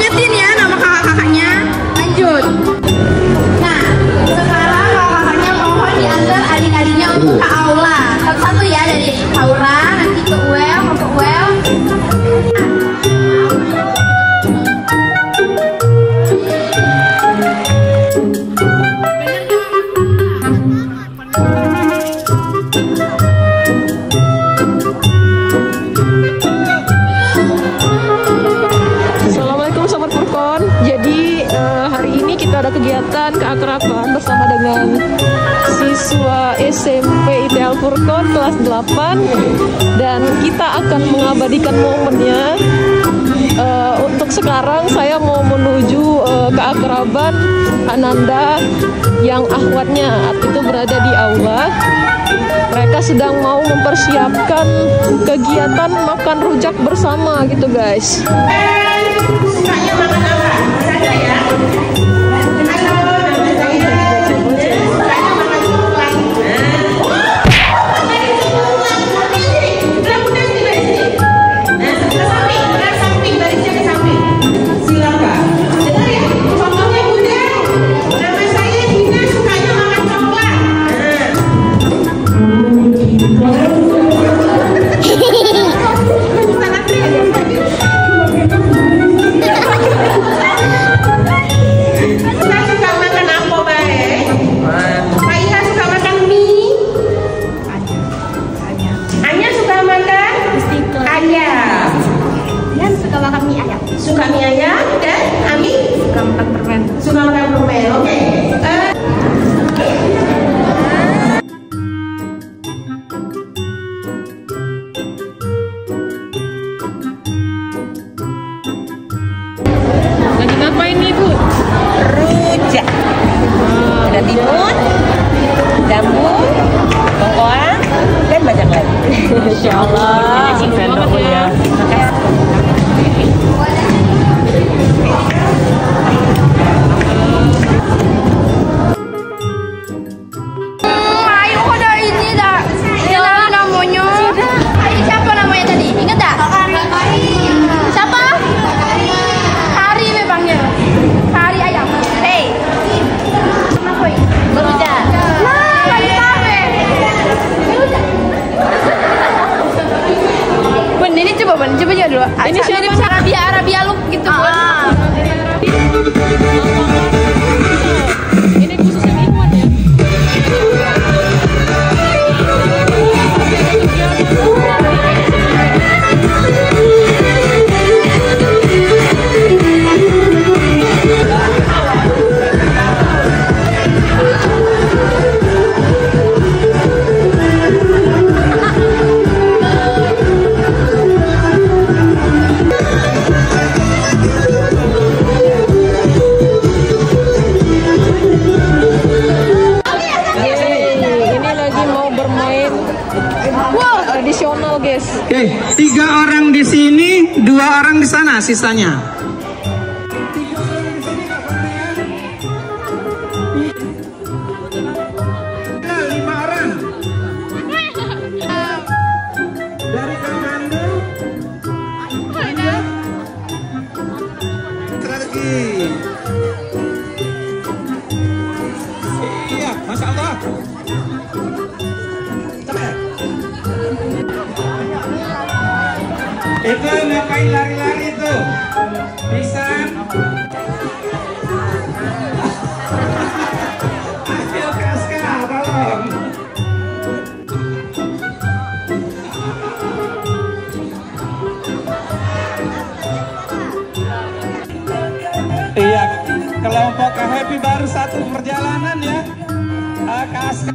Ingetin ya nama kakak-kakaknya. Lanjut. Nah, sekarang kakak-kakaknya mohon diantar adik-adiknya untuk ke aula. Satu-satu ya, dari Aura nanti ke Uel, mau ke Uel. Ada kegiatan keakraban bersama dengan siswa SMP Ideal Furqon kelas 8 dan kita akan mengabadikan momennya. Untuk sekarang saya mau menuju keakraban Ananda yang akhwatnya itu berada di aula. Mereka sedang mau mempersiapkan kegiatan makan rujak bersama gitu guys. Sukanya makan apa? Saja ya. Suka mie ayam dan Ami suka makan permen. Suka makan permen, oke. Lagi ngapain nih Bu? Rujak. Ada timun, jambu, bengkoang, dan banyak lagi. Insya Allah. Selamat ya. Ayo ada ini dah. Ini namanya. Siapa namanya tadi? Ingat tak? Siapa? Hari panggil. Hari ayam. Hey. Kenapa ini? Berujak. Nah, lagi tabe. Bun, ini coba Bun, coba aja dulu. Ini siapa? Arabia look gitu Bun. Ini khusus yang Ikhwan ya. Tradisional guys. Oke, 3 orang di sini, 2 orang di sana, sisanya. Dari Kamando. Strategi. Iya, Masya Allah. Itu ngapain lari-lari tuh? Bisa? Ayo Kaska, tolong. Iya, kelompok Happy baru 1 perjalanan ya. Kaska.